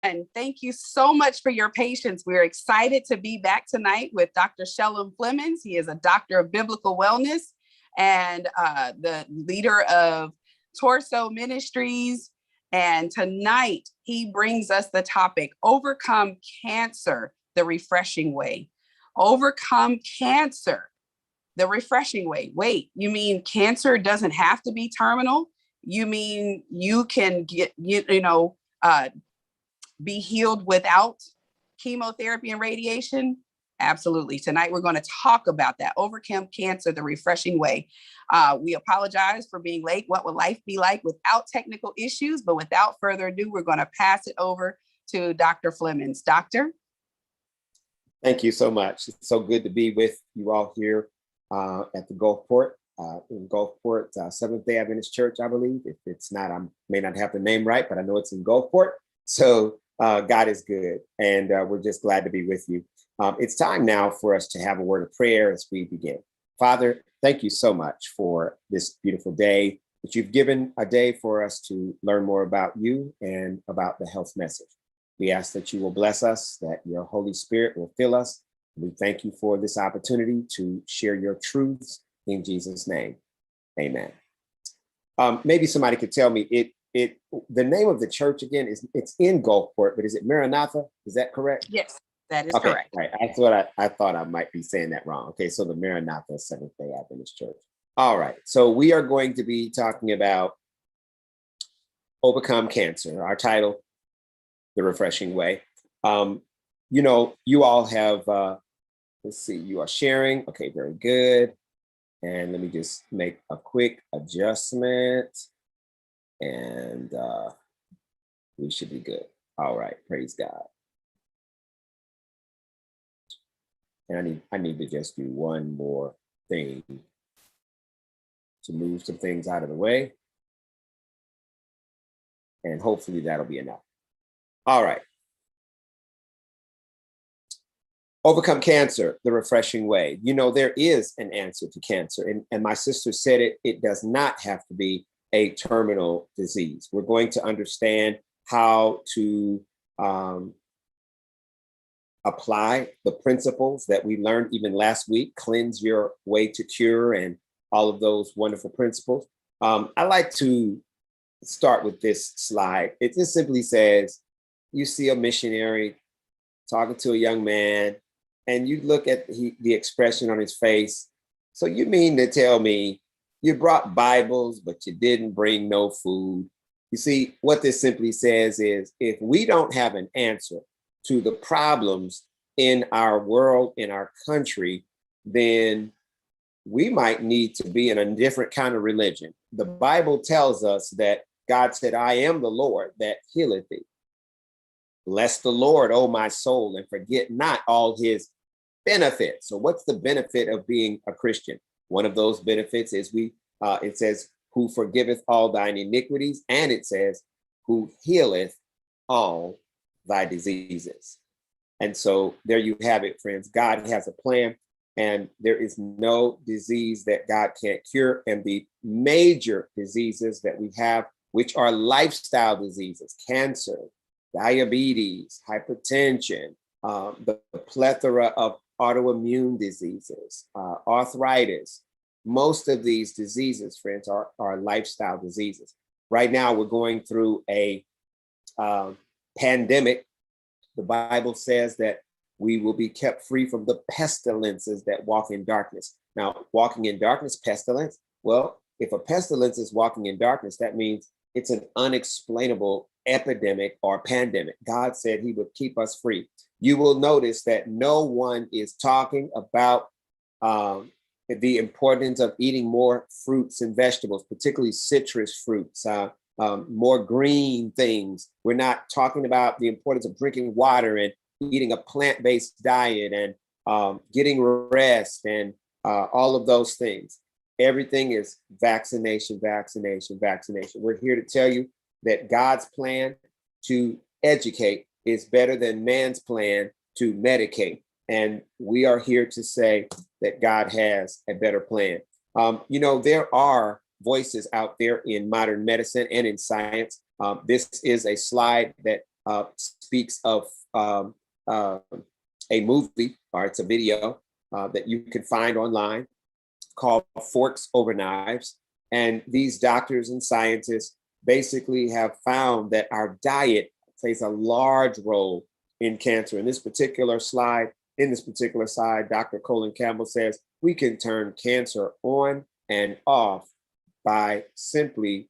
And thank you so much for your patience. We're excited to be back tonight with Dr. Shelem Flemons. He is a doctor of biblical wellness and the leader of Torso Ministries. And tonight he brings us the topic, Overcome Cancer the Refreshing Way. Overcome cancer the refreshing way. Wait, you mean cancer doesn't have to be terminal? You mean you can get, be healed without chemotherapy and radiation? Absolutely. Tonight, we're going to talk about that. Overcome cancer the refreshing way. We apologize for being late. What would life be like without technical issues? But without further ado, we're going to pass it over to Dr. Flemons. Doctor? Thank you so much. It's so good to be with you all here at the Gulfport, in Gulfport, Seventh-day Adventist Church, I believe. If it's not, I may not have the name right, but I know it's in Gulfport. So God is good, and we're just glad to be with you. It's time now for us to have a word of prayer as we begin. Father, thank you so much for this beautiful day that you've given, a day for us to learn more about you and about the health message. We ask that you will bless us, that your Holy Spirit will fill us. We thank you for this opportunity to share your truths in Jesus' name. Amen. Maybe somebody could tell me the name of the church again it's in Gulfport, but is it Maranatha? Is that correct? Yes, that is correct. Right. I thought I might be saying that wrong. Okay, so the Maranatha Seventh-day Adventist Church. All right. So we are going to be talking about Overcome Cancer. Our title, The Refreshing Way. You all have let's see, you are sharing. Okay, very good. And let me just make a quick adjustment. And we should be good. All right, praise God. And I need to just do one more thing to move some things out of the way. And hopefully that'll be enough. All right. Overcome cancer the refreshing way. There is an answer to cancer. And my sister said it does not have to be a terminal disease. We're going to understand how to apply the principles that we learned even last week, cleanse your way to cure, and all of those wonderful principles. I like to start with this slide. It just simply says, you see a missionary talking to a young man, and you look at the expression on his face. So you mean to tell me you brought Bibles, but you didn't bring no food? You see, what this simply says is, if we don't have an answer to the problems in our world, in our country, then we might need to be in a different kind of religion. The Bible tells us that God said, I am the Lord that healeth thee. Bless the Lord, O my soul, and forget not all his benefits. So what's the benefit of being a Christian? One of those benefits is it says, who forgiveth all thine iniquities, and it says, who healeth all thy diseases. And so there you have it, friends. God has a plan, and there is no disease that God can't cure. And the major diseases that we have, which are lifestyle diseases, cancer, diabetes, hypertension, the plethora of autoimmune diseases, arthritis. Most of these diseases, friends, are lifestyle diseases. Right now, we're going through a pandemic. The Bible says that we will be kept free from the pestilences that walk in darkness. Now, walking in darkness, pestilence. Well, if a pestilence is walking in darkness, that means it's an unexplainable epidemic or pandemic. God said he would keep us free. You will notice that no one is talking about the importance of eating more fruits and vegetables, particularly citrus fruits, more green things. We're not talking about the importance of drinking water and eating a plant-based diet and getting rest and all of those things. Everything is vaccination, vaccination, vaccination. We're here to tell you that God's plan to educate is better than man's plan to medicate. And we are here to say that God has a better plan. There are voices out there in modern medicine and in science. This is a slide that speaks of a movie, or it's a video that you can find online called Forks Over Knives. And these doctors and scientists basically have found that our diet plays a large role in cancer. In this particular slide, Dr. Colin Campbell says we can turn cancer on and off by simply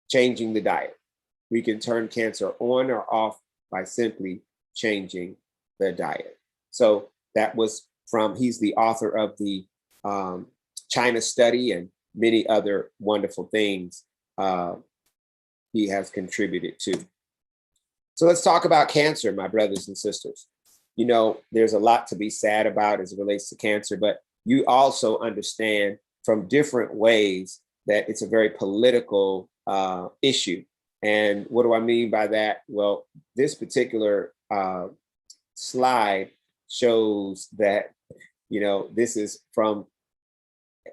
changing the diet. We can turn cancer on or off by simply changing the diet. So that was he's the author of the China study and many other wonderful things he has contributed to. So let's talk about cancer, my brothers and sisters. You know, there's a lot to be sad about as it relates to cancer, but you also understand from different ways that it's a very political issue. And what do I mean by that? Well, this particular slide shows that, you know, this is from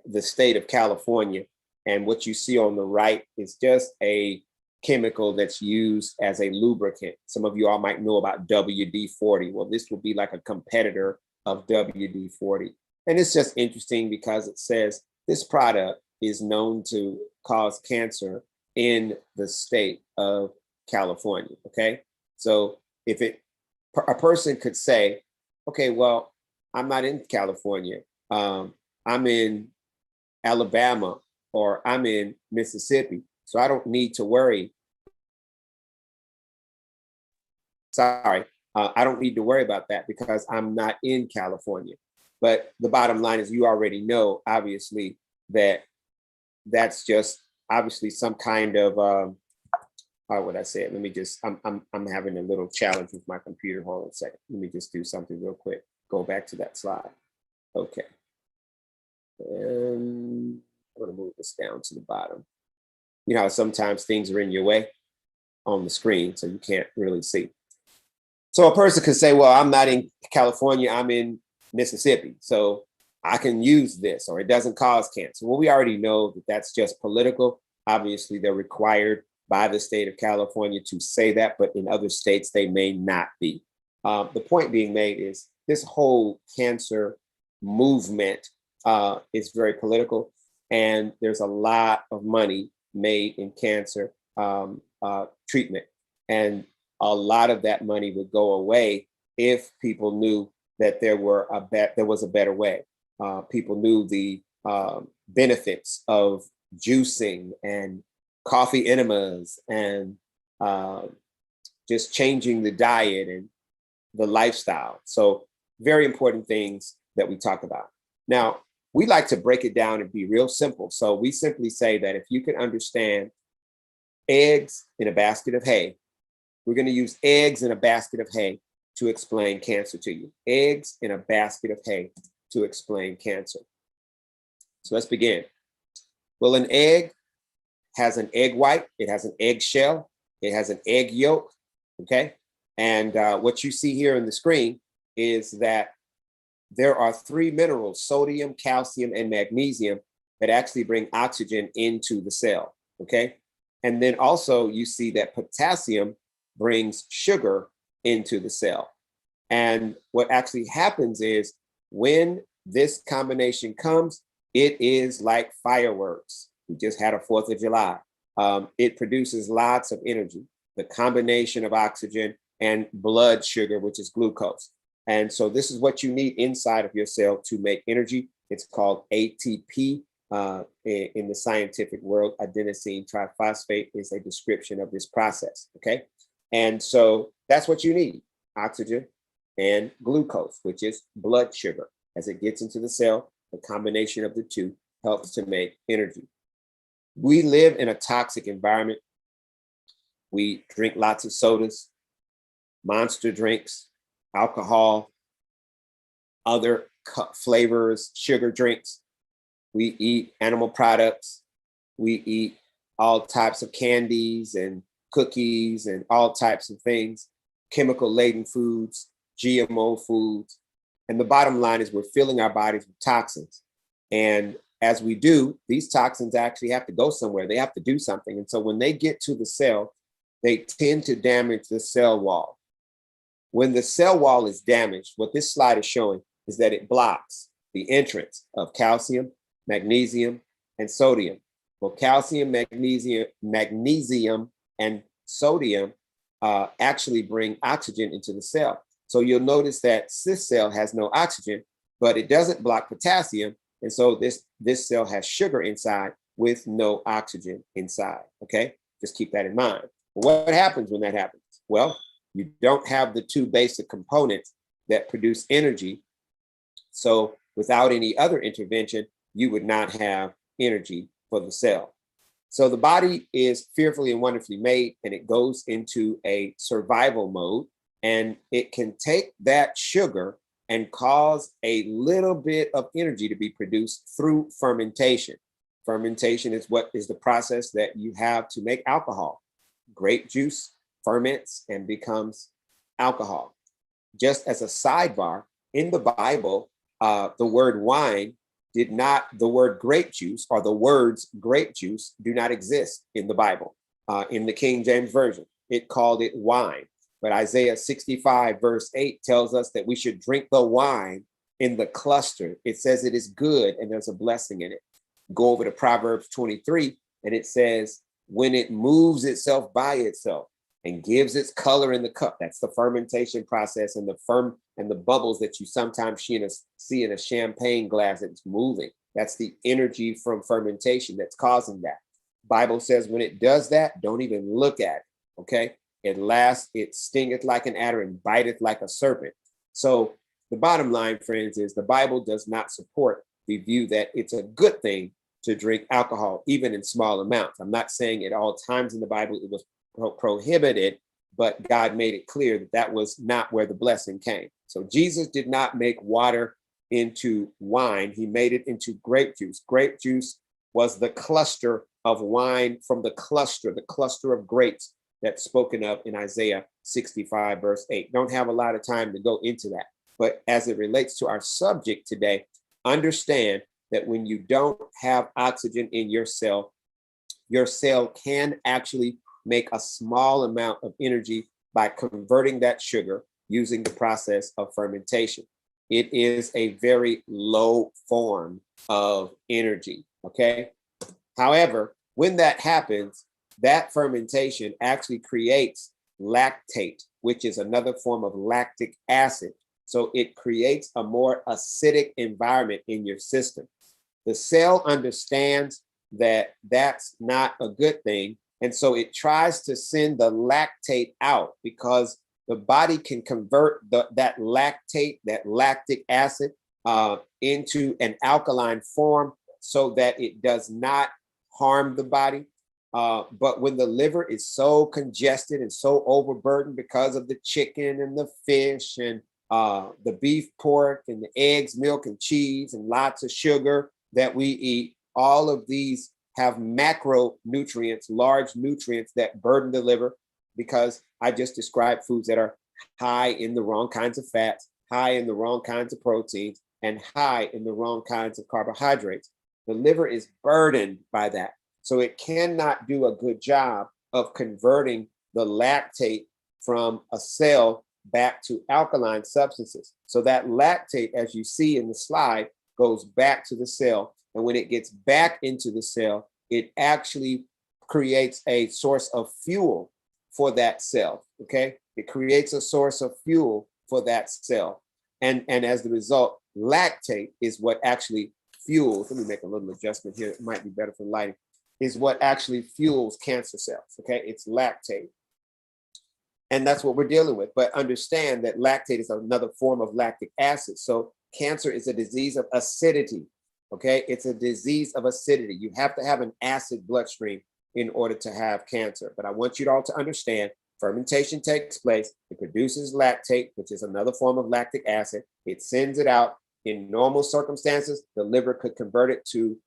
the state of California. And what you see on the right is just a chemical that's used as a lubricant. Some of you all might know about WD-40. Well, this will be like a competitor of WD-40. And it's just interesting because it says this product is known to cause cancer in the state of California, okay? So if a person could say, okay, well, I'm not in California. I'm in Alabama or I'm in Mississippi. So I don't need to worry. I don't need to worry about that because I'm not in California. But the bottom line is you already know, obviously, that that's just obviously some kind of, how would I say it? Let me just, I'm having a little challenge with my computer. Hold on a second. Let me just do something real quick. Go back to that slide. Okay. And I'm going to move this down to the bottom. You know how sometimes things are in your way on the screen, so you can't really see. So a person could say, well, I'm not in California, I'm in Mississippi, so I can use this, or it doesn't cause cancer. Well, we already know that that's just political. Obviously, they're required by the state of California to say that, but in other states, they may not be. The point being made is this whole cancer movement is very political, and there's a lot of money made in cancer treatment. And a lot of that money would go away if people knew that there was a better way. People knew the benefits of juicing and coffee enemas and just changing the diet and the lifestyle. So very important things that we talk about. Now, we like to break it down and be real simple. So we simply say that if you can understand eggs in a basket of hay, we're going to use eggs in a basket of hay to explain cancer to you. Eggs in a basket of hay to explain cancer. So let's begin. Well, an egg has an egg white, it has an egg shell, it has an egg yolk, okay? And what you see here on the screen is that there are 3 minerals, sodium, calcium, and magnesium, that actually bring oxygen into the cell, okay? And then also you see that potassium brings sugar into the cell. And what actually happens is when this combination comes, it is like fireworks. We just had a 4th of July. It produces lots of energy, the combination of oxygen and blood sugar, which is glucose. And so this is what you need inside of your cell to make energy. It's called ATP. In the scientific world, adenosine triphosphate is a description of this process, okay? And so that's what you need, oxygen and glucose, which is blood sugar. As it gets into the cell, the combination of the two helps to make energy. We live in a toxic environment. We drink lots of sodas, monster drinks, alcohol, other flavors, sugar drinks. We eat animal products. We eat all types of candies and cookies and all types of things, chemical-laden foods, GMO foods. And the bottom line is we're filling our bodies with toxins. And as we do, these toxins actually have to go somewhere. They have to do something. And so when they get to the cell, they tend to damage the cell wall. When the cell wall is damaged, what this slide is showing is that it blocks the entrance of calcium, magnesium, and sodium. Well, calcium, magnesium, and sodium actually bring oxygen into the cell. So you'll notice that this cell has no oxygen, but it doesn't block potassium. And so this cell has sugar inside with no oxygen inside, okay? Just keep that in mind. What happens when that happens? Well, you don't have the two basic components that produce energy. So without any other intervention, you would not have energy for the cell. So the body is fearfully and wonderfully made, and it goes into a survival mode, and it can take that sugar and cause a little bit of energy to be produced through fermentation. Fermentation is what is the process that you have to make alcohol. Grape juice ferments and becomes alcohol. Just as a sidebar, in the Bible, the word wine the word grape juice or the words grape juice do not exist in the Bible. In the King James Version, it called it wine. But Isaiah 65 verse 8 tells us that we should drink the wine in the cluster. It says it is good and there's a blessing in it. Go over to Proverbs 23 and it says, when it moves itself by itself and gives its color in the cup, that's the fermentation process and the bubbles that you sometimes see in a champagne glass that's moving. That's the energy from fermentation that's causing that. Bible says when it does that, don't even look at it, okay? It stingeth like an adder and biteth like a serpent. So the bottom line, friends, is the Bible does not support the view that it's a good thing to drink alcohol, even in small amounts. I'm not saying at all times in the Bible it was prohibited, but God made it clear that that was not where the blessing came. So Jesus did not make water into wine. He made it into grape juice. Grape juice was the cluster of wine from the cluster of grapes that's spoken of in Isaiah 65 verse 8. Don't have a lot of time to go into that. But as it relates to our subject today, understand that when you don't have oxygen in your cell can actually make a small amount of energy by converting that sugar using the process of fermentation. It is a very low form of energy, okay? However, when that happens, that fermentation actually creates lactate, which is another form of lactic acid. So it creates a more acidic environment in your system. The cell understands that that's not a good thing. And so it tries to send the lactate out because the body can convert that lactate, that lactic acid, into an alkaline form so that it does not harm the body. But when the liver is so congested and so overburdened because of the chicken and the fish and the beef, pork, and the eggs, milk, and cheese, and lots of sugar that we eat, all of these have macronutrients, large nutrients that burden the liver, because I just described foods that are high in the wrong kinds of fats, high in the wrong kinds of proteins, and high in the wrong kinds of carbohydrates. The liver is burdened by that. So it cannot do a good job of converting the lactate from a cell back to alkaline substances. So that lactate, as you see in the slide, goes back to the cell. And when it gets back into the cell, it actually creates a source of fuel for that cell, okay? It creates a source of fuel for that cell. And as the result, lactate is what actually fuels, let me make a little adjustment here, it might be better for lighting, is what actually fuels cancer cells, okay? It's lactate. And that's what we're dealing with. But understand that lactate is another form of lactic acid. So cancer is a disease of acidity, okay? It's a disease of acidity. You have to have an acid bloodstream in order to have cancer. But I want you all to understand, fermentation takes place. It produces lactate, which is another form of lactic acid. It sends it out. In normal circumstances, the liver could convert it to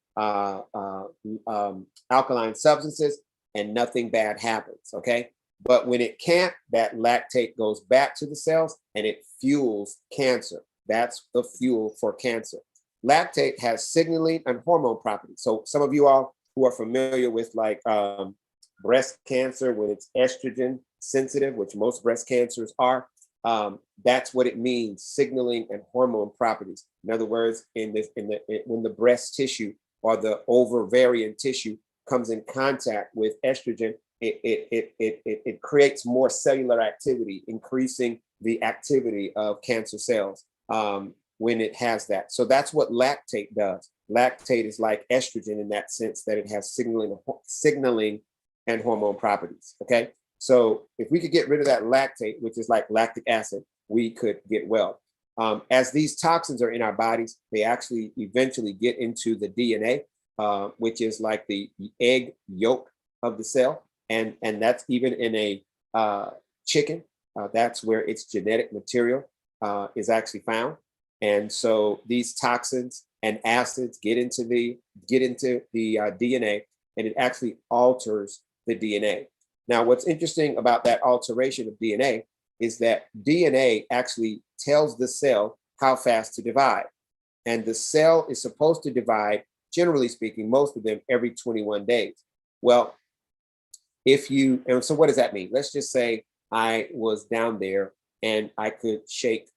alkaline substances and nothing bad happens, okay? But when it can't, that lactate goes back to the cells and it fuels cancer. That's the fuel for cancer. Lactate has signaling and hormone properties. So some of you all who are familiar with like breast cancer, when it's estrogen sensitive, which most breast cancers are, that's what it means, signaling and hormone properties. In other words, when the breast tissue or the ovarian tissue comes in contact with estrogen, it creates more cellular activity, increasing the activity of cancer cells when it has that. So that's what lactate does. Lactate is like estrogen in that sense, that it has signaling and hormone properties. Okay. So if we could get rid of that lactate, which is like lactic acid, we could get well. As these toxins are in our bodies, they actually eventually get into the DNA, which is like the egg yolk of the cell. And that's even in a chicken. That's where its genetic material is actually found. And so these toxins and acids get into the DNA, and it actually alters the DNA. Now, what's interesting about that alteration of DNA is that DNA actually tells the cell how fast to divide. And the cell is supposed to divide, generally speaking, most of them every 21 days. Well, and so what does that mean? Let's just say I was down there and I could shake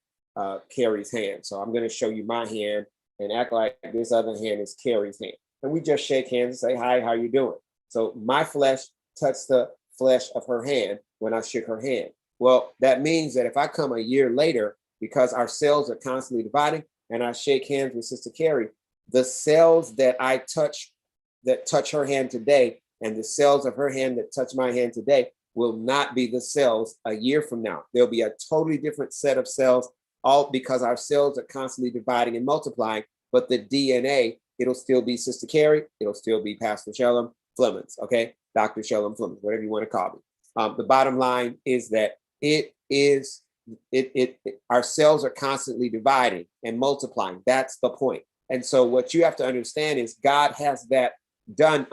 Carrie's hand. So I'm going to show you my hand and act like this other hand is Carrie's hand. And we just shake hands and say, hi, how you doing? So my flesh touched the flesh of her hand when I shook her hand. Well, that means that if I come a year later, because our cells are constantly dividing, and I shake hands with Sister Carrie, the cells that touch her hand today and the cells of her hand that touch my hand today will not be the cells a year from now. There'll be a totally different set of cells, all because our cells are constantly dividing and multiplying, but the DNA, it'll still be Sister Carrie, it'll still be Pastor Shelem Flemons, okay? Dr. Shelem Flemons, whatever you want to call me. The bottom line is that our cells are constantly dividing and multiplying. That's the point. And so what you have to understand is God has that done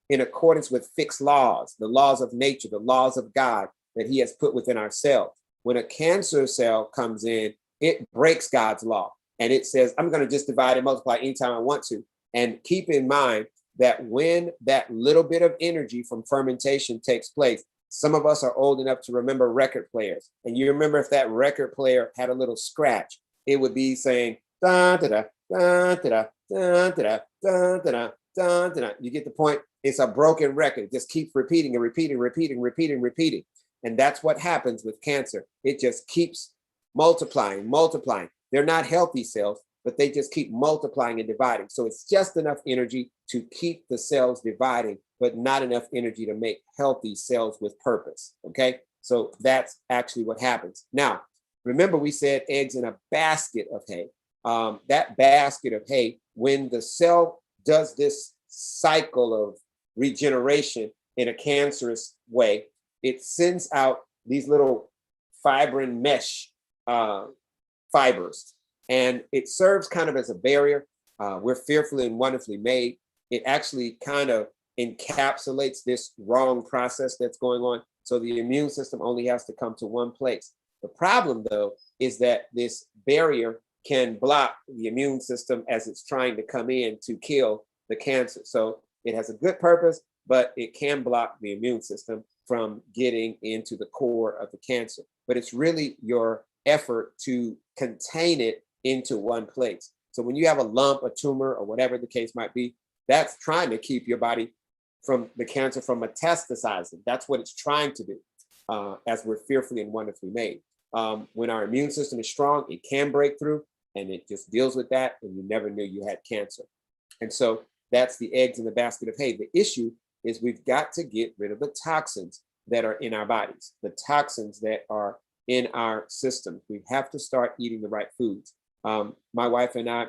in accordance with fixed laws, the laws of nature, the laws of God that he has put within our cells. When a cancer cell comes in, it breaks God's law. And it says, I'm going to just divide and multiply anytime I want to. And keep in mind that when that little bit of energy from fermentation takes place, some of us are old enough to remember record players. And you remember if that record player had a little scratch, it would be saying, da da da da da da da da da da da. You get the point? It's a broken record. It just keeps repeating and repeating. And that's what happens with cancer. It just keeps multiplying. They're not healthy cells, but they just keep multiplying and dividing. So it's just enough energy to keep the cells dividing, but not enough energy to make healthy cells with purpose. Okay, so that's actually what happens. Now, remember we said eggs in a basket of hay. That basket of hay, when the cell does this cycle of regeneration in a cancerous way, it sends out these little fibrin mesh fibers, and it serves kind of as a barrier. We're fearfully and wonderfully made. It actually kind of encapsulates this wrong process that's going on. So the immune system only has to come to one place. The problem, though, is that this barrier can block the immune system as it's trying to come in to kill the cancer. So it has a good purpose, but it can block the immune system from getting into the core of the cancer. But it's really your effort to contain it into one place. So when you have a lump, a tumor, or whatever the case might be, that's trying to keep your body from the cancer from metastasizing. That's what it's trying to do, as we're fearfully and wonderfully made. When our immune system is strong, it can break through, and it just deals with that, and you never knew you had cancer. And so that's the eggs in the basket of hay. The issue is we've got to get rid of the toxins that are in our bodies, the toxins that are in our system. We have to start eating the right foods. My wife and I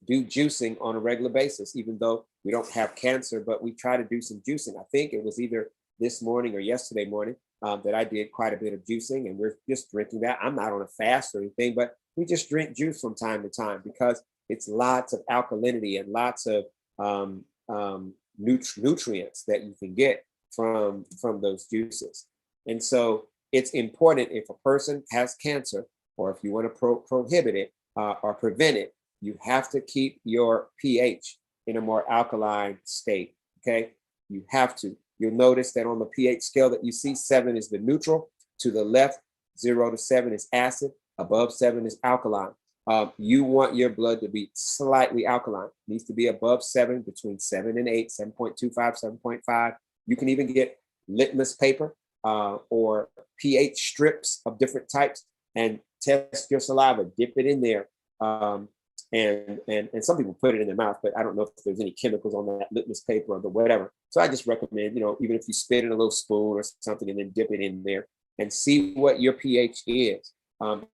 do juicing on a regular basis, even though we don't have cancer, but we try to do some juicing. I think it was either this morning or yesterday morning that I did quite a bit of juicing, and we're just drinking that. I'm not on a fast or anything, but we just drink juice from time to time because it's lots of alkalinity and lots of nutrients that you can get from those juices. And so it's important, if a person has cancer, or if you want to prohibit it or prevent it, you have to keep your pH in a more alkaline state. Okay. You have to. You'll notice that on the pH scale that you see, 7 is the neutral. To the left, 0 to 7 is acid. Above 7 is alkaline. You want your blood to be slightly alkaline. It needs to be above 7, between 7 and 8, 7.25, 7.5. You can even get litmus paper or pH strips of different types and test your saliva, dip it in there. And some people put it in their mouth, but I don't know if there's any chemicals on that litmus paper or the whatever. So I just recommend, even if you spit in a little spoon or something and then dip it in there and see what your pH is,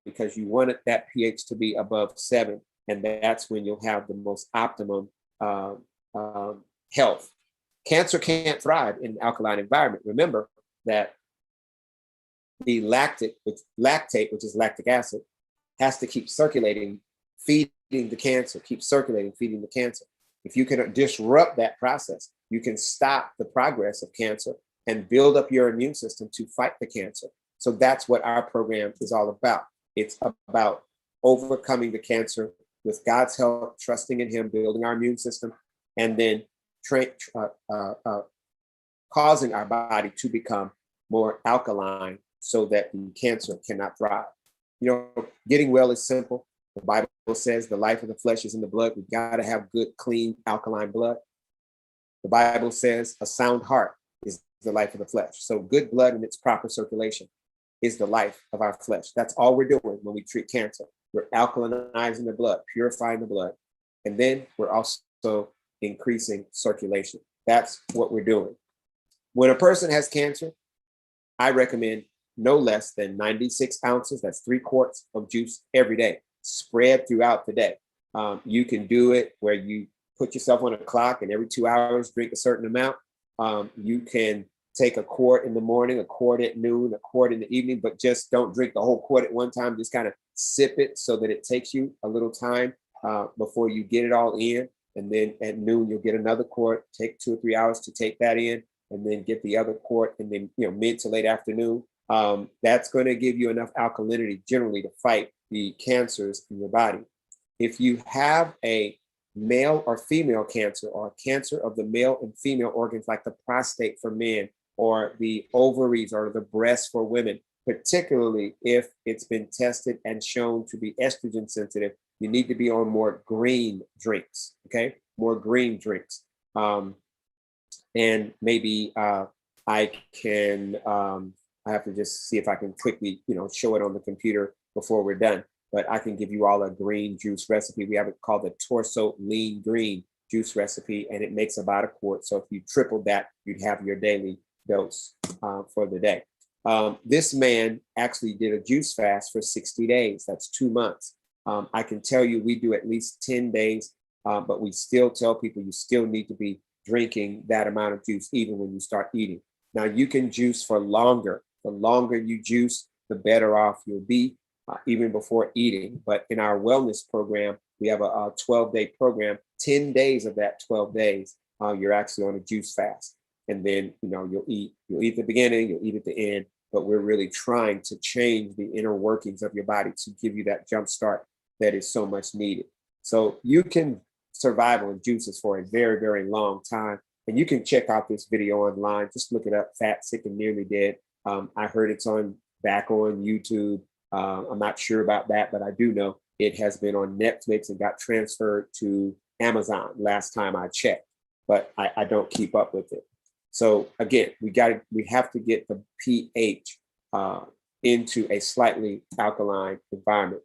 because you want that pH to be above 7, and that's when you'll have the most optimum health. Cancer can't thrive in an alkaline environment. Remember that the lactate, which is lactic acid, has to keep circulating, feeding the cancer, keep circulating, feeding the cancer. If you can disrupt that process, you can stop the progress of cancer and build up your immune system to fight the cancer. So that's what our program is all about. It's about overcoming the cancer with God's help, trusting in Him, building our immune system, and then causing our body to become more alkaline so that the cancer cannot thrive. Getting well is simple. The Bible says the life of the flesh is in the blood. We've got to have good, clean, alkaline blood. The Bible says a sound heart is the life of the flesh. So good blood in its proper circulation is the life of our flesh. That's all we're doing when we treat cancer. We're alkalinizing the blood, purifying the blood. And then we're also increasing circulation. That's what we're doing. When a person has cancer, I recommend no less than 96 ounces, that's 3 quarts of juice every day, spread throughout the day. You can do it where you put yourself on a clock and every 2 hours drink a certain amount. You can take a quart in the morning, a quart at noon, a quart in the evening, but just don't drink the whole quart at one time. Just kind of sip it so that it takes you a little time before you get it all in. And then at noon, you'll get another quart, take 2 or 3 hours to take that in, and then get the other quart, and then mid to late afternoon. That's going to give you enough alkalinity generally to fight the cancers in your body. If you have a male or female cancer, or a cancer of the male and female organs like the prostate for men, or the ovaries or the breast for women, particularly if it's been tested and shown to be estrogen sensitive, you need to be on more green drinks, okay? More green drinks. And maybe I have to just see if I can quickly, show it on the computer before we're done. But I can give you all a green juice recipe. We have it called the Torso Lean Green juice recipe, and it makes about a quart. So if you tripled that, you'd have your daily dose for the day. This man actually did a juice fast for 60 days. That's 2 months. I can tell you we do at least 10 days, but we still tell people you still need to be drinking that amount of juice even when you start eating. Now you can juice for longer. The longer you juice, the better off you'll be, even before eating. But in our wellness program, we have a 12-day program. 10 days of that 12 days, you're actually on a juice fast. And then, you'll eat at the beginning, you'll eat at the end, but we're really trying to change the inner workings of your body to give you that jump start that is so much needed. So you can survive on juices for a very, very long time. And you can check out this video online. Just look it up, Fat, Sick, and Nearly Dead. I heard it's back on YouTube. I'm not sure about that, but I do know it has been on Netflix and got transferred to Amazon last time I checked, but I don't keep up with it. So again, we have to get the pH into a slightly alkaline environment.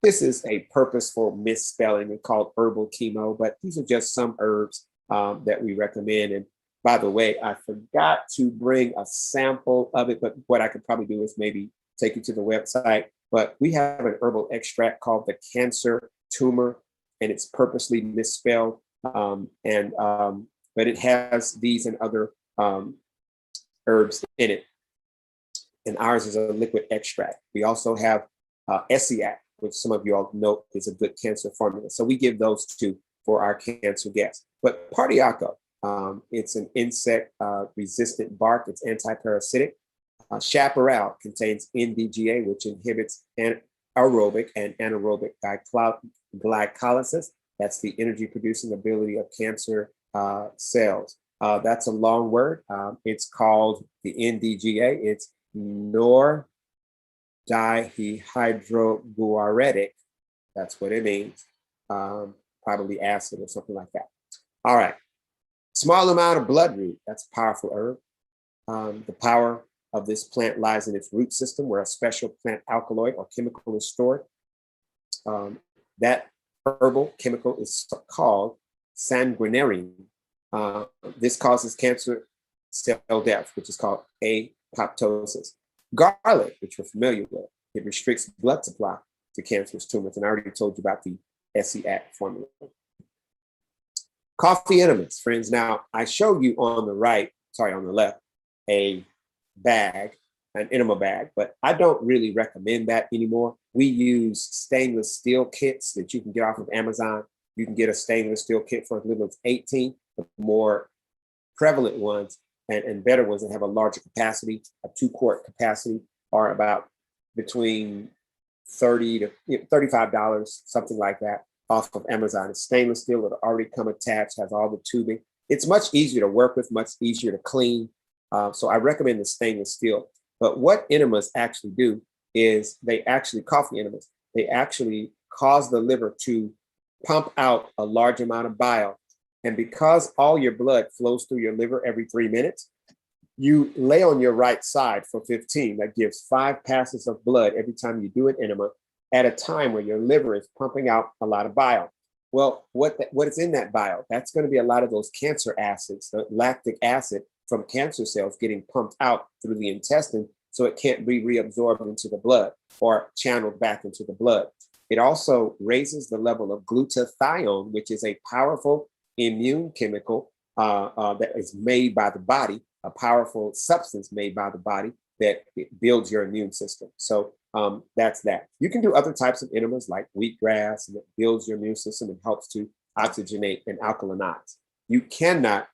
This is a purposeful misspelling. It's called herbal chemo, but these are just some herbs that we recommend. And by the way, I forgot to bring a sample of it, but what I could probably do is maybe take you to the website. But we have an herbal extract called the cancer tumor, and it's purposely misspelled. But it has these and other herbs in it. And ours is a liquid extract. We also have Essiac, which some of you all know is a good cancer formula. So we give those two for our cancer guests. But Pardiaco, it's an insect resistant bark. It's anti-parasitic. Chaparral contains NDGA, which inhibits aerobic and anaerobic glycolysis. That's the energy producing ability of cancer cells. That's a long word. It's called the NDGA. It's dihydroguaretic. That's what it means. Probably acid or something like that. All right. Small amount of bloodroot. That's a powerful herb. The power of this plant lies in its root system, where a special plant alkaloid or chemical is stored. That herbal chemical is called sanguinarine. This causes cancer cell death, which is called apoptosis. Garlic, which we're familiar with, it restricts blood supply to cancerous tumors. And I already told you about the SEAC formula. Coffee enemas, friends. Now, I showed you on the left, a bag, an enema bag, but I don't really recommend that anymore. We use stainless steel kits that you can get off of Amazon. You can get a stainless steel kit for as little as 18. The more prevalent ones and better ones that have a larger capacity, a 2-quart capacity, are about between $30 to $35, something like that, off of Amazon. It's stainless steel. It'll already come attached, has all the tubing. It's much easier to work with, much easier to clean. So I recommend the stainless steel. But what enemas actually do is coffee enemas, they actually cause the liver to pump out a large amount of bile. And because all your blood flows through your liver every 3 minutes, you lay on your right side for 15. That gives 5 passes of blood every time you do an enema at a time where your liver is pumping out a lot of bile. Well, what is in that bile? That's going to be a lot of those cancer acids, the lactic acid from cancer cells getting pumped out through the intestine, so it can't be reabsorbed into the blood or channeled back into the blood. It also raises the level of glutathione, which is a powerful immune chemical that is made by the body, a powerful substance made by the body that builds your immune system. So that's that. You can do other types of enemas like wheatgrass, and it builds your immune system and helps to oxygenate and alkalinize. You cannot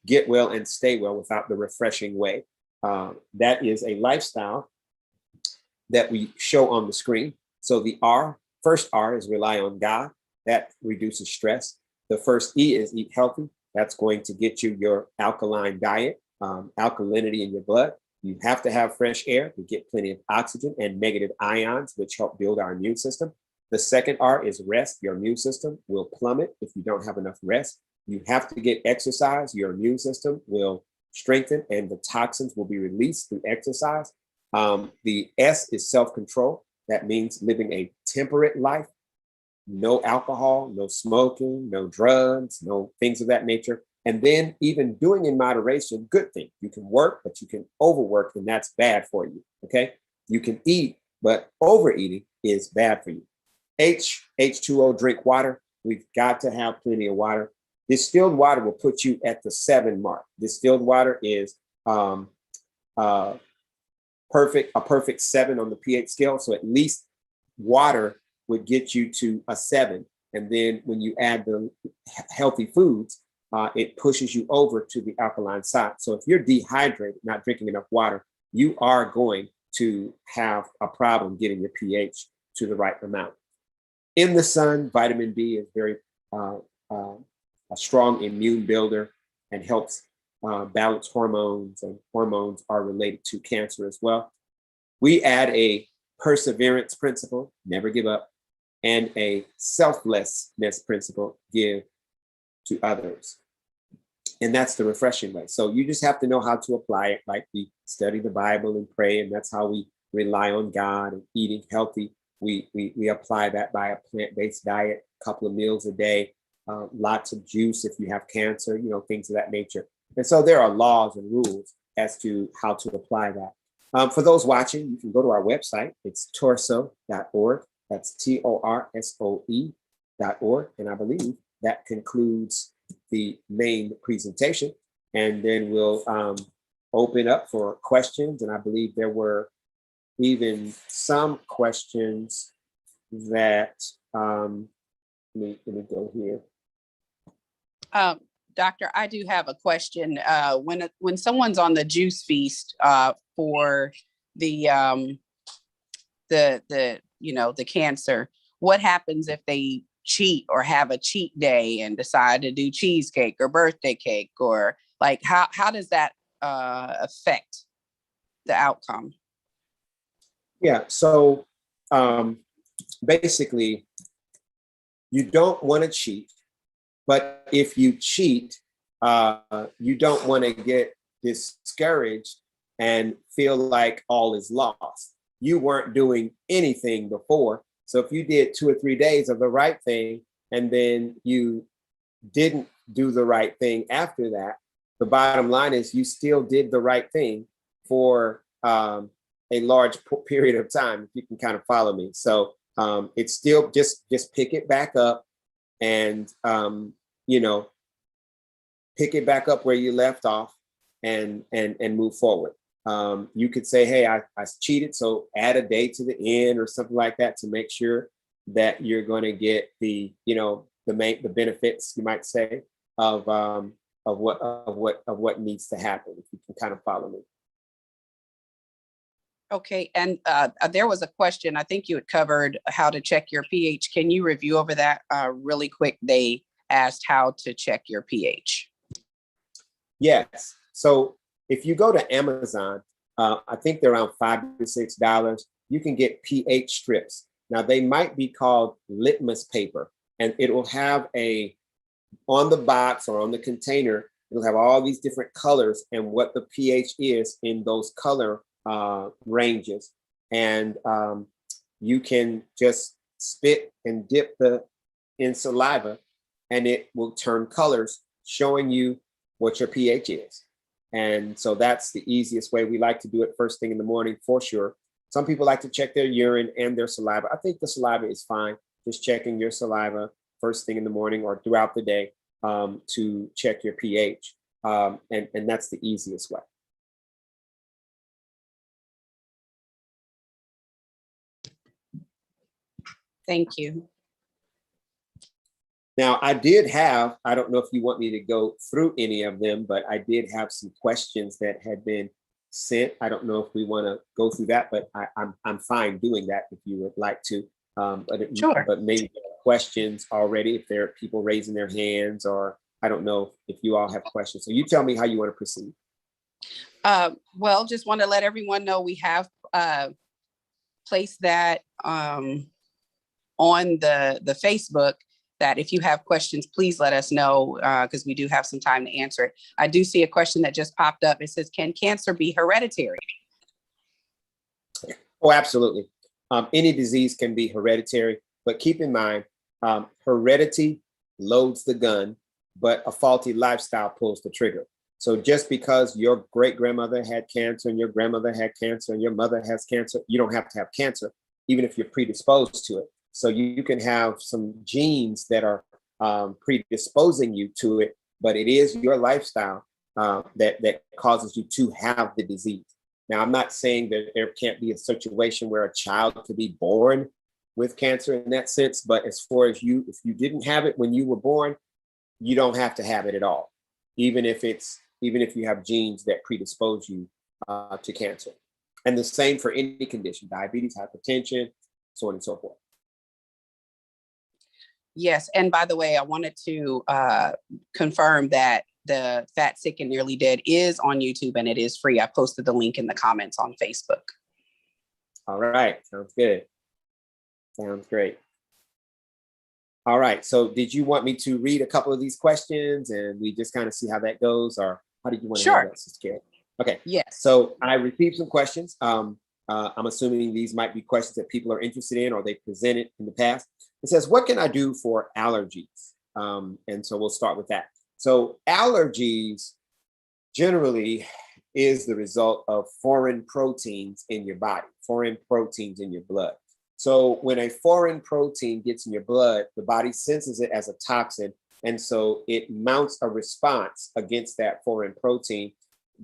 get well and stay well without the refreshing way. That is a lifestyle that we show on the screen. So the first R is rely on God. That reduces stress. The first E is eat healthy. That's going to get you your alkaline diet, alkalinity in your blood. You have to have fresh air to get plenty of oxygen and negative ions, which help build our immune system. The second R is rest. Your immune system will plummet if you don't have enough rest. You have to get exercise. Your immune system will strengthen and the toxins will be released through exercise. The S is self-control. That means living a temperate life. No alcohol, no smoking, no drugs, no things of that nature. And then even doing in moderation, good thing. You can work, but you can overwork, and that's bad for you, okay? You can eat, but overeating is bad for you. H2O, drink water. We've got to have plenty of water. Distilled water will put you at the 7 mark. Distilled water is a perfect 7 on the pH scale. So at least water would get you to a 7. And then when you add the healthy foods, it pushes you over to the alkaline side. So if you're dehydrated, not drinking enough water, you are going to have a problem getting your pH to the right amount. In the sun, vitamin D is very a strong immune builder and helps balance hormones, and hormones are related to cancer as well. We add a perseverance principle, never give up, and a selflessness principle, give to others. And that's the refreshing way. So you just have to know how to apply it, like we study the Bible and pray, and that's how we rely on God and eating healthy. We apply that by a plant-based diet, a couple of meals a day, lots of juice if you have cancer, things of that nature. And so there are laws and rules as to how to apply that. For those watching, you can go to our website. It's torso.org. That's TORSOE.org. And I believe that concludes the main presentation. And then we'll open up for questions. And I believe there were even some questions that, let me go here. Doctor, I do have a question. When someone's on the juice feast for the cancer, what happens if they cheat or have a cheat day and decide to do cheesecake or birthday cake, or like how does that affect the outcome? Yeah. So basically, you don't want to cheat, but if you cheat, you don't want to get discouraged and feel like all is lost. You weren't doing anything before. So if you did 2 or 3 days of the right thing and then you didn't do the right thing after that, the bottom line is you still did the right thing for a large period of time, if you can kind of follow me. So it's still just pick it back up and you know, pick it back up where you left off and move forward. You could say, hey, I cheated, so add a day to the end or something like that to make sure that you're going to get the, you know, the benefits, you might say, of what needs to happen, if you can kind of follow me. Okay, and there was a question, I think you had covered how to check your pH. Can you review over that really quick? They asked how to check your pH. Yes. So if you go to Amazon, I think they're around $5 to $6. You can get pH strips. Now they might be called litmus paper, and it will have on the box or on the container, it'll have all these different colors and what the pH is in those color ranges. And you can just spit and dip in saliva, and it will turn colors, showing you what your pH is. And so that's the easiest way. We like to do it first thing in the morning for sure. Some people like to check their urine and their saliva. I think the saliva is fine. Just checking your saliva first thing in the morning or throughout the day to check your pH. And that's the easiest way. Thank you. Now, I don't know if you want me to go through any of them, but I did have some questions that had been sent. I don't know if we want to go through that, but I'm fine doing that if you would like to. Sure. But maybe questions already, if there are people raising their hands, or I don't know if you all have questions. So you tell me how you want to proceed. Well, just want to let everyone know we have placed that on the Facebook, that if you have questions, please let us know, because we do have some time to answer it. I do see a question that just popped up. It says, can cancer be hereditary? Oh, absolutely. Any disease can be hereditary, but keep in mind, heredity loads the gun, but a faulty lifestyle pulls the trigger. So just because your great-grandmother had cancer and your grandmother had cancer and your mother has cancer, you don't have to have cancer, even if you're predisposed to it. So you can have some genes that are predisposing you to it, but it is your lifestyle that causes you to have the disease. Now, I'm not saying that there can't be a situation where a child could be born with cancer in that sense, but as far as if you didn't have it when you were born, you don't have to have it at all, even if you have genes that predispose you to cancer. And the same for any condition: diabetes, hypertension, so on and so forth. Yes, and by the way, I wanted to confirm that the Fat, Sick, and Nearly Dead is on YouTube, and it is free. I posted the link in the comments on Facebook. All right, sounds good. Sounds great. All right, so did you want me to read a couple of these questions and we just kind of see how that goes, or how did you want to handle that, Sister Carol? Okay. Yes. So I received some questions. I'm assuming these might be questions that people are interested in or they presented in the past. It says, what can I do for allergies? And so we'll start with that. So allergies generally is the result of foreign proteins in your body, foreign proteins in your blood. So when a foreign protein gets in your blood, the body senses it as a toxin. And so it mounts a response against that foreign protein.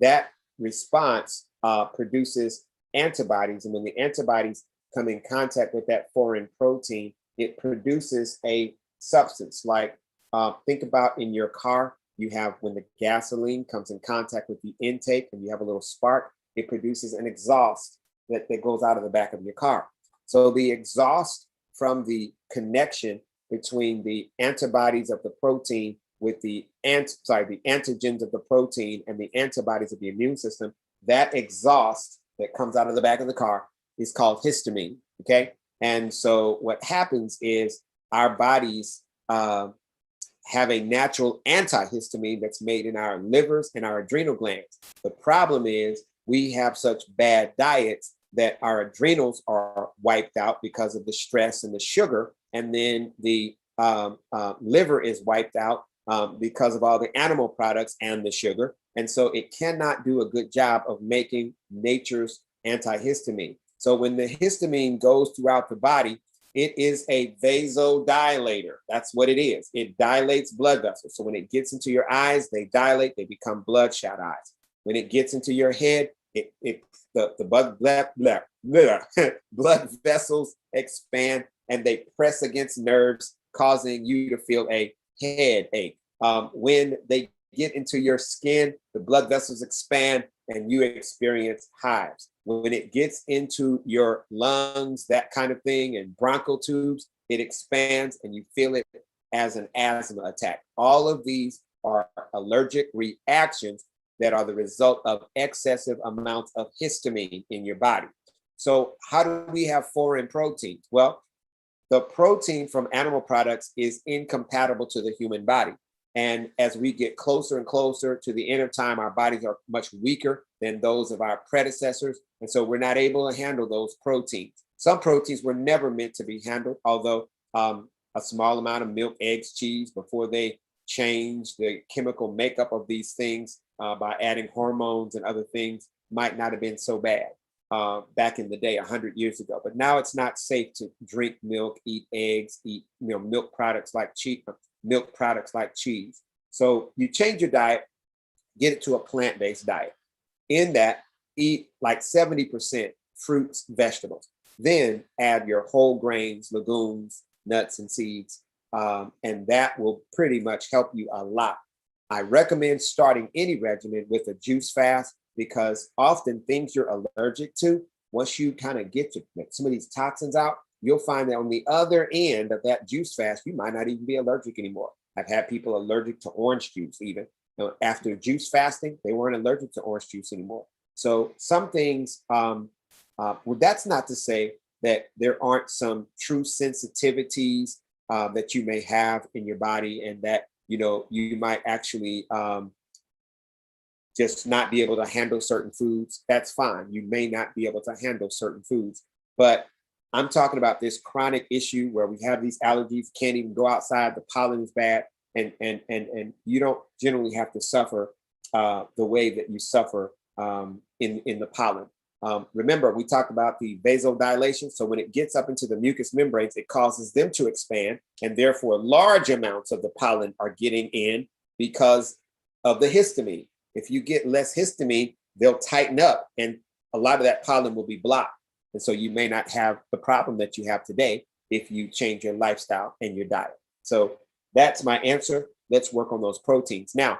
That response produces antibodies. And when the antibodies come in contact with that foreign protein, it produces a substance. Like think about in your car, you have, when the gasoline comes in contact with the intake and you have a little spark, it produces an exhaust that goes out of the back of your car. So the exhaust from the connection between the antibodies of the protein with the antigens of the protein and the antibodies of the immune system. That exhaust that comes out of the back of the car is called histamine. Okay. And so what happens is our bodies have a natural antihistamine that's made in our livers and our adrenal glands. The problem is we have such bad diets that our adrenals are wiped out because of the stress and the sugar. And then the liver is wiped out because of all the animal products and the sugar. And so it cannot do a good job of making nature's antihistamine. So when the histamine goes throughout the body, it is a vasodilator. That's what it is. It dilates blood vessels. So when it gets into your eyes, they dilate, they become bloodshot eyes. When it gets into your head, the blood vessels expand and they press against nerves, causing you to feel a headache. When they get into your skin, the blood vessels expand and you experience hives. When it gets into your lungs, that kind of thing, and bronchial tubes, it expands and you feel it as an asthma attack. All of these are allergic reactions that are the result of excessive amounts of histamine in your body. So how do we have foreign proteins? Well, the protein from animal products is incompatible to the human body. And as we get closer and closer to the end of time, our bodies are much weaker than those of our predecessors. And so we're not able to handle those proteins. Some proteins were never meant to be handled, although a small amount of milk, eggs, cheese, before they change the chemical makeup of these things by adding hormones and other things, might not have been so bad back in the day, 100 years ago. But now it's not safe to drink milk, eat eggs, eat milk products like cheese. So you change your diet, get it to a plant-based diet. In that, eat like 70% fruits, vegetables. Then add your whole grains, legumes, nuts, and seeds. And that will pretty much help you a lot. I recommend starting any regimen with a juice fast because often things you're allergic to, once you kind of get some of these toxins out, you'll find that on the other end of that juice fast, you might not even be allergic anymore. I've had people allergic to orange juice even. After juice fasting, they weren't allergic to orange juice anymore. So some things, that's not to say that there aren't some true sensitivities that you may have in your body and that, you might actually just not be able to handle certain foods. That's fine. You may not be able to handle certain foods, but I'm talking about this chronic issue where we have these allergies, can't even go outside, the pollen is bad, and you don't generally have to suffer the way that you suffer in the pollen. Remember, we talked about the vasodilation. So when it gets up into the mucous membranes, it causes them to expand, and therefore large amounts of the pollen are getting in because of the histamine. If you get less histamine, they'll tighten up, and a lot of that pollen will be blocked. And so you may not have the problem that you have today if you change your lifestyle and your diet. So that's my answer. Let's work on those proteins. Now,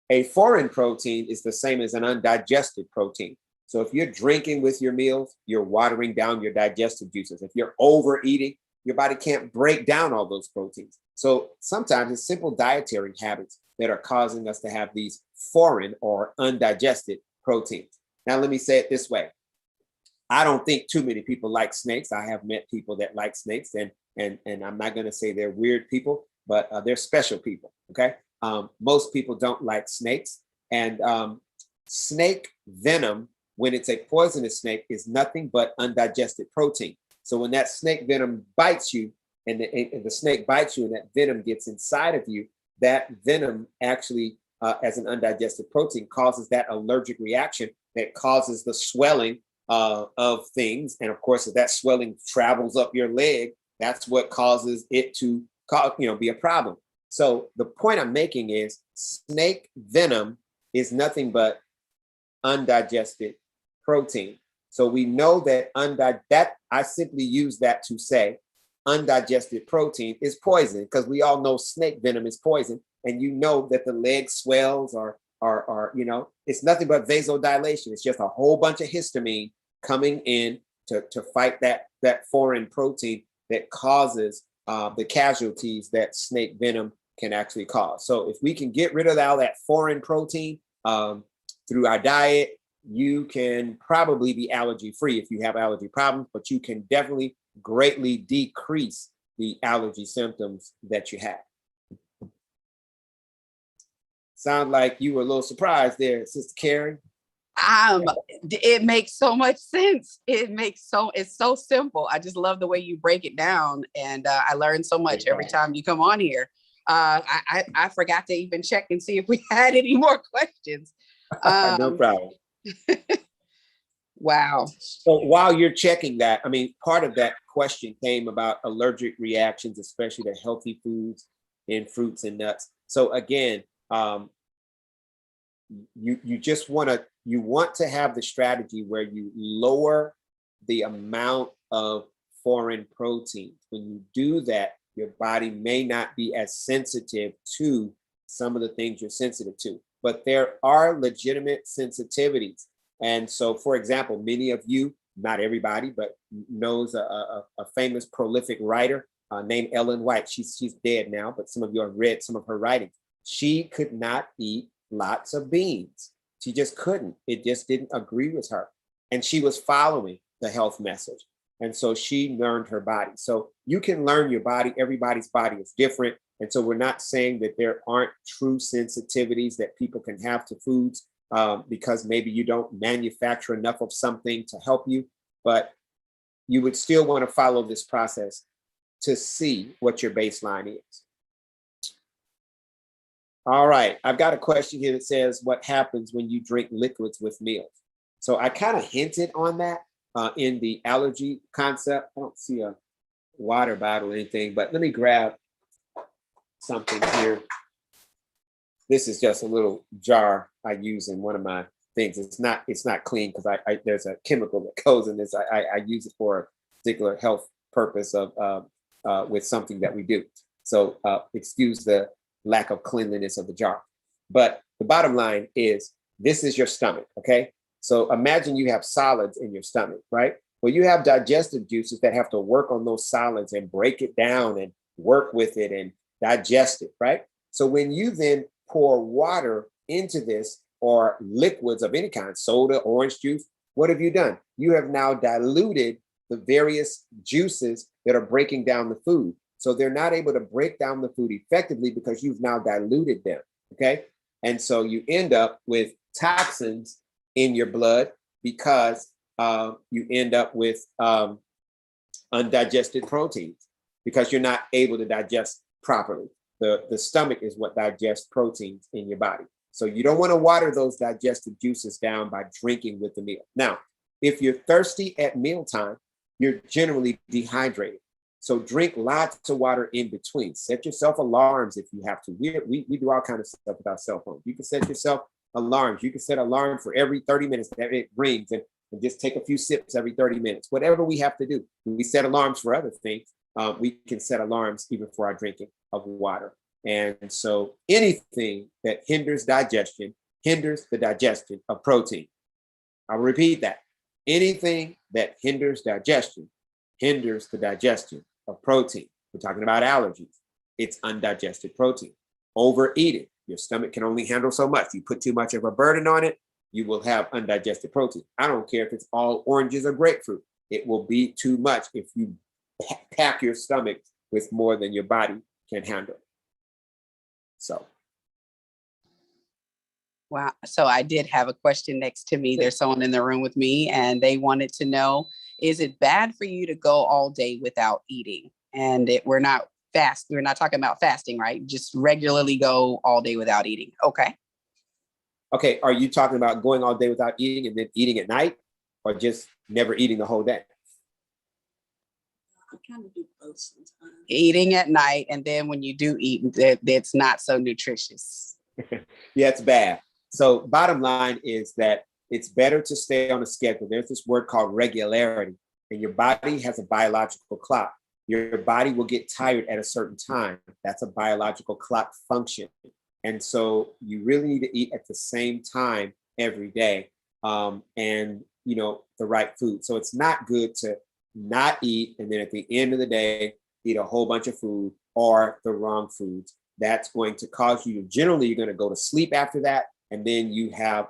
a foreign protein is the same as an undigested protein. So if you're drinking with your meals, you're watering down your digestive juices. If you're overeating, your body can't break down all those proteins. So sometimes it's simple dietary habits that are causing us to have these foreign or undigested proteins. Now, let me say it this way. I don't think too many people like snakes. I have met people that like snakes, and I'm not going to say they're weird people, but they're special people. Okay. Most people don't like snakes, and snake venom, when it's a poisonous snake, is nothing but undigested protein. So when that snake venom bites you, and the snake bites you, and that venom gets inside of you, that venom actually, as an undigested protein, causes that allergic reaction that causes the swelling of things. And of course, if that swelling travels up your leg, that's what causes it to be a problem. So the point I'm making is snake venom is nothing but undigested protein. So we know that I simply use that to say undigested protein is poison, because we all know snake venom is poison. And you know that the leg swells or it's nothing but vasodilation. It's just a whole bunch of histamine coming in to fight that foreign protein that causes the casualties that snake venom can actually cause. So if we can get rid of all that foreign protein through our diet, you can probably be allergy free if you have allergy problems, but you can definitely greatly decrease the allergy symptoms that you have. Sound like you were a little surprised there, Sister Karen. It makes so much sense. It's so simple. I just love the way you break it down. And I learn so much every time you come on here. I forgot to even check and see if we had any more questions. No problem. Wow. So while you're checking that, I mean, part of that question came about allergic reactions, especially to healthy foods and fruits and nuts. So again, you just want to have the strategy where you lower the amount of foreign proteins. When you do that, your body may not be as sensitive to some of the things you're sensitive to, but there are legitimate sensitivities. And so, for example, many of you, not everybody, but knows a famous prolific writer named Ellen White. She's dead now, but some of you have read some of her writings. She could not eat lots of beans. She just couldn't. It just didn't agree with her. And she was following the health message. And so she learned her body. So you can learn your body. Everybody's body is different. And so we're not saying that there aren't true sensitivities that people can have to foods because maybe you don't manufacture enough of something to help you, but you would still want to follow this process to see what your baseline is. All right, I've got a question here that says, what happens when you drink liquids with meals? So I kind of hinted on that in the allergy concept. I don't see a water bottle or anything, but let me grab something here. This is just a little jar I use in one of my things. It's not clean because I there's a chemical that goes in this. I use it for a particular health purpose of with something that we do. So excuse the lack of cleanliness of the jar. But the bottom line is this is your stomach, okay? So imagine you have solids in your stomach, right? Well, you have digestive juices that have to work on those solids and break it down and work with it and digest it, right? So when you then pour water into this or liquids of any kind, soda, orange juice, what have you done? You have now diluted the various juices that are breaking down the food. So they're not able to break down the food effectively because you've now diluted them, okay? And so you end up with toxins in your blood because you end up with undigested proteins because you're not able to digest properly. The stomach is what digests proteins in your body. So you don't want to water those digestive juices down by drinking with the meal. Now, if you're thirsty at mealtime, you're generally dehydrated. So drink lots of water in between. Set yourself alarms if you have to. We do all kinds of stuff with our cell phones. You can set yourself alarms. You can set an alarm for every 30 minutes that it rings and just take a few sips every 30 minutes. Whatever we have to do. We set alarms for other things. We can set alarms even for our drinking of water. And so anything that hinders digestion hinders the digestion of protein. I'll repeat that. Anything that hinders digestion hinders the digestion of protein. We're talking about allergies. It's undigested protein. Overeating. Your stomach can only handle so much. You put too much of a burden on it, you will have undigested protein. I don't care if it's all oranges or grapefruit. It will be too much if you pack your stomach with more than your body can handle. So. Wow. So I did have a question next to me. There's someone in the room with me and they wanted to know, is it bad for you to go all day without eating? And we're not talking about fasting, right? Just regularly go all day without eating. Okay. Okay. Are you talking about going all day without eating and then eating at night or just never eating the whole day? I kind of do both sometimes. Eating at night. And then when you do eat, it's not so nutritious. Yeah, it's bad. So bottom line is that it's better to stay on a schedule. There's this word called regularity, and your body has a biological clock. Your body will get tired at a certain time. That's a biological clock function. And so you really need to eat at the same time every day and, the right food. So it's not good to not eat and then at the end of the day, eat a whole bunch of food or the wrong foods. That's going to cause you to, generally, you're going to go to sleep after that. And then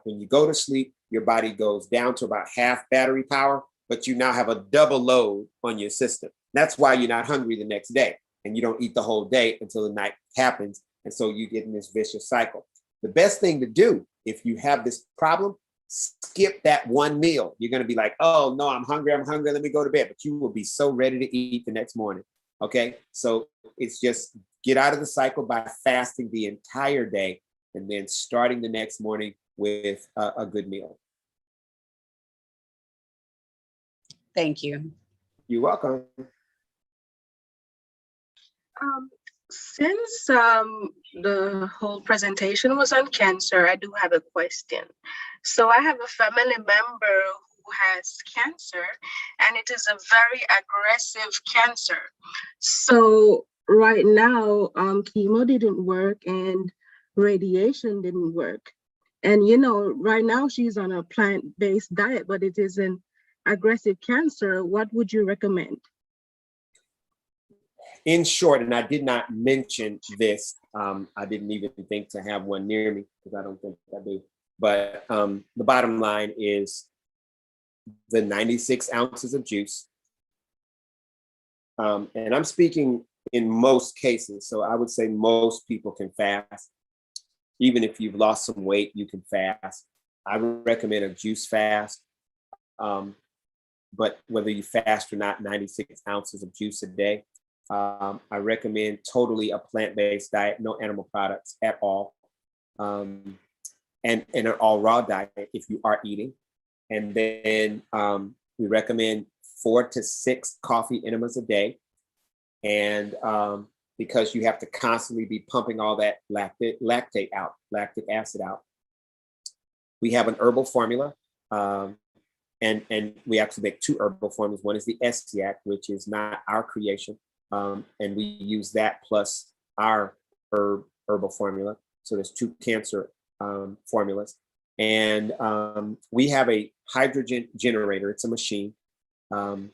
when you go to sleep, your body goes down to about half battery power, but you now have a double load on your system. That's why you're not hungry the next day and you don't eat the whole day until the night happens. And so you get in this vicious cycle. The best thing to do if you have this problem, skip that one meal. You're going to be like, oh no, I'm hungry, let me go to bed. But you will be so ready to eat the next morning. Okay, so it's just get out of the cycle by fasting the entire day and then starting the next morning with a good meal. Thank you. You're welcome. Since the whole presentation was on cancer, I do have a question. So I have a family member who has cancer, and it is a very aggressive cancer. So right now, chemo didn't work and radiation didn't work. And right now she's on a plant-based diet, but it is an aggressive cancer. What would you recommend? In short, and I did not mention this, I didn't even think to have one near me because I don't think I do. But the bottom line is the 96 ounces of juice. And I'm speaking in most cases. So I would say most people can fast. Even if you've lost some weight, you can fast. I would recommend a juice fast. But whether you fast or not, 96 ounces of juice a day. I recommend totally a plant-based diet, no animal products at all. And an all raw diet if you are eating. And then we recommend 4 to 6 coffee enemas a day. And because you have to constantly be pumping all that lactic acid out. We have an herbal formula. And we actually make 2 herbal formulas. One is the Estiac, which is not our creation. And we use that plus our herbal formula. So there's 2 cancer formulas. And we have a hydrogen generator. It's a machine. And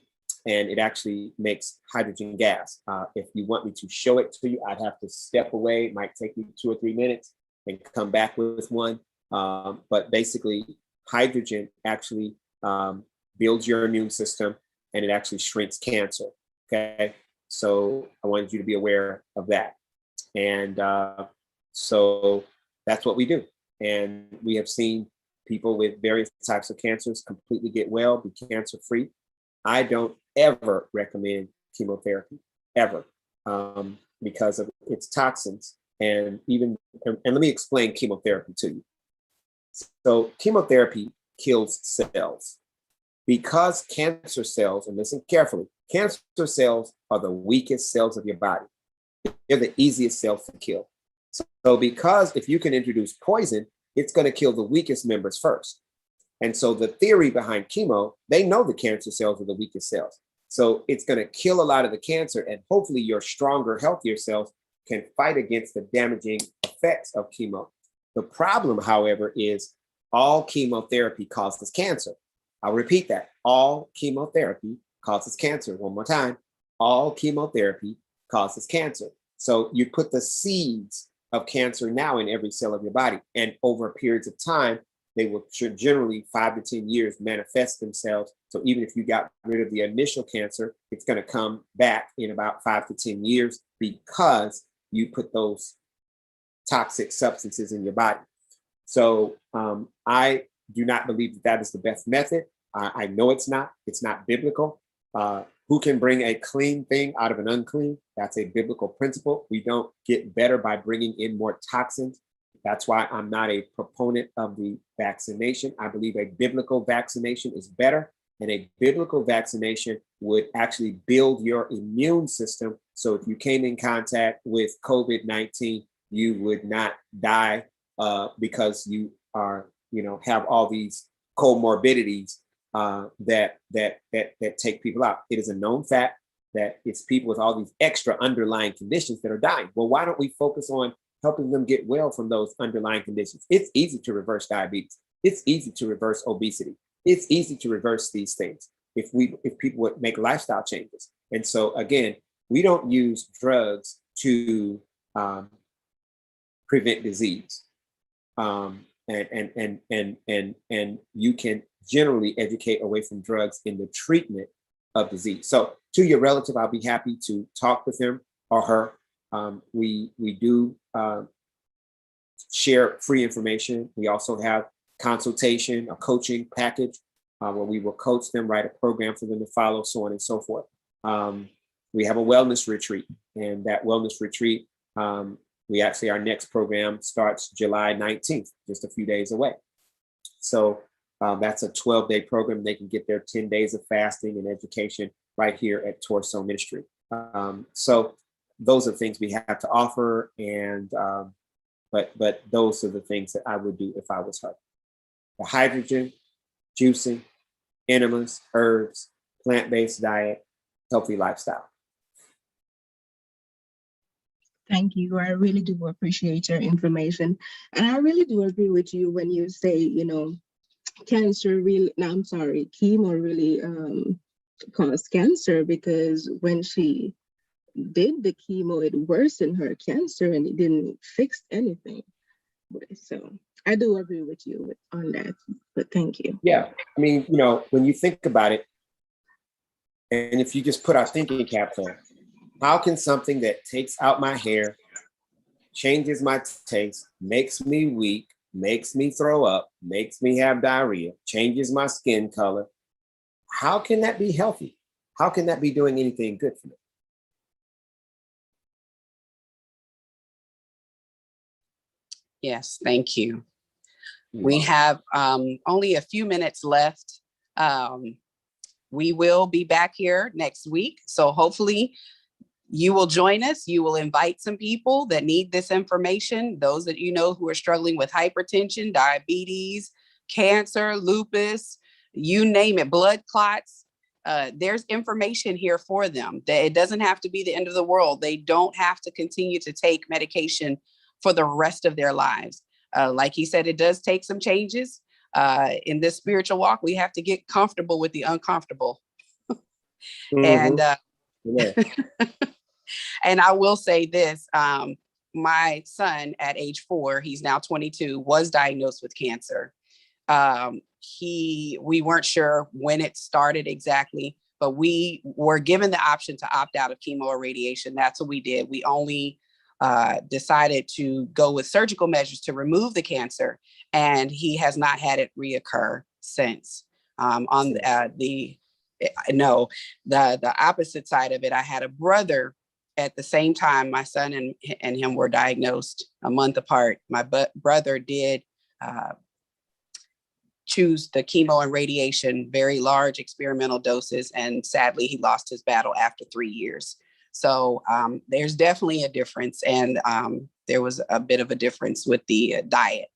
it actually makes hydrogen gas. If you want me to show it to you, I'd have to step away. It might take me 2 or 3 minutes and come back with one. But basically, hydrogen actually builds your immune system and it actually shrinks cancer. Okay. So I wanted you to be aware of that. And so that's what we do. And we have seen people with various types of cancers completely get well, be cancer free. I don't ever recommend chemotherapy, ever, because of its toxins. And let me explain chemotherapy to you. So chemotherapy kills cells. Because cancer cells, and listen carefully, cancer cells are the weakest cells of your body. They're the easiest cells to kill. So because if you can introduce poison, it's going to kill the weakest members first. And so the theory behind chemo, they know the cancer cells are the weakest cells. So it's going to kill a lot of the cancer, and hopefully your stronger, healthier cells can fight against the damaging effects of chemo. The problem, however, is all chemotherapy causes cancer. I'll repeat that. All chemotherapy causes cancer. One more time. All chemotherapy causes cancer. So you put the seeds of cancer now in every cell of your body. And over periods of time, they will generally 5 to 10 years manifest themselves. So even if you got rid of the initial cancer, it's going to come back in about 5 to 10 years because you put those toxic substances in your body. So I do not believe that that is the best method. I know it's not. It's not biblical. Who can bring a clean thing out of an unclean? That's a biblical principle. We don't get better by bringing in more toxins. That's why I'm not a proponent of the vaccination. I believe a biblical vaccination is better, and a biblical vaccination would actually build your immune system. So if you came in contact with COVID-19, you would not die because you are, have all these comorbidities that take people out. It is a known fact that it's people with all these extra underlying conditions that are dying. Well, why don't we focus on helping them get well from those underlying conditions? It's easy to reverse diabetes. It's easy to reverse obesity. It's easy to reverse these things if people would make lifestyle changes. And so again, We don't use drugs to prevent disease. And you can generally educate away from drugs in the treatment of disease. So to your relative, I'll be happy to talk with him or her. We do share free information. We also have consultation, a coaching package where we will coach them, write a program for them to follow, so on and so forth. We have a wellness retreat, and that wellness retreat, our next program starts July 19th, just a few days away. So that's a 12-day program. They can get their 10 days of fasting and education right here at Torso Ministry. So those are things we have to offer, and but those are the things that I would do if I was her. The hydrogen, juicing, enemas, herbs, plant-based diet, healthy lifestyle. Thank you. I really do appreciate your information. And I really do agree with you when you say, chemo really caused cancer, because when she did the chemo, it worsened her cancer and it didn't fix anything. So I do agree with you on that, but thank you. Yeah, I mean, when you think about it, and if you just put our thinking caps on, how can something that takes out my hair, changes my taste, makes me weak, makes me throw up, makes me have diarrhea, changes my skin color, how can that be healthy? How can that be doing anything good for me? Yes, thank you. We have only a few minutes left. We will be back here next week. So hopefully you will join us. You will invite some people that need this information. Those that who are struggling with hypertension, diabetes, cancer, lupus, you name it, blood clots. There's information here for them. It doesn't have to be the end of the world. They don't have to continue to take medication for the rest of their lives. Like he said, it does take some changes. In this spiritual walk, we have to get comfortable with the uncomfortable. And and I will say this, my son at age 4, he's now 22, was diagnosed with cancer. We weren't sure when it started exactly, but we were given the option to opt out of chemo or radiation. That's what we did. We only decided to go with surgical measures to remove the cancer, and he has not had it reoccur since. The opposite side of it, I had a brother at the same time. My son and him were diagnosed a month apart. My brother did choose the chemo and radiation, very large experimental doses, and sadly he lost his battle after 3 years. So there's definitely a difference, and there was a bit of a difference with the diet.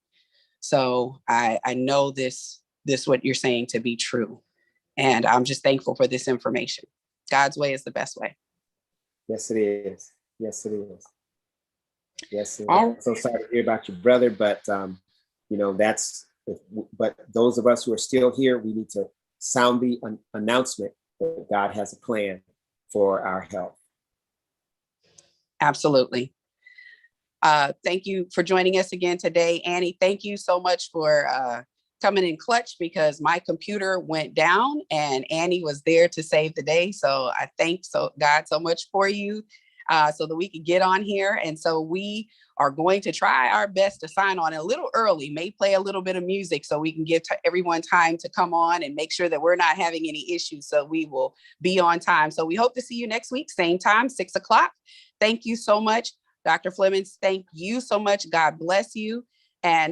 So I know this what you're saying to be true, and I'm just thankful for this information. God's way is the best way. Yes, it is. Yes, it is. Yes, it is. I'm so sorry to hear about your brother, but but those of us who are still here, we need to sound the announcement that God has a plan for our health. Absolutely. Thank you for joining us again today. Annie, thank you so much for coming in clutch, because my computer went down and Annie was there to save the day. So I thank God so much for you, so that we could get on here. And so we are going to try our best to sign on a little early, may play a little bit of music so we can give everyone time to come on and make sure that we're not having any issues. So we will be on time. So we hope to see you next week, same time, 6 o'clock. Thank you so much, Dr. Flemons. Thank you so much. God bless you. And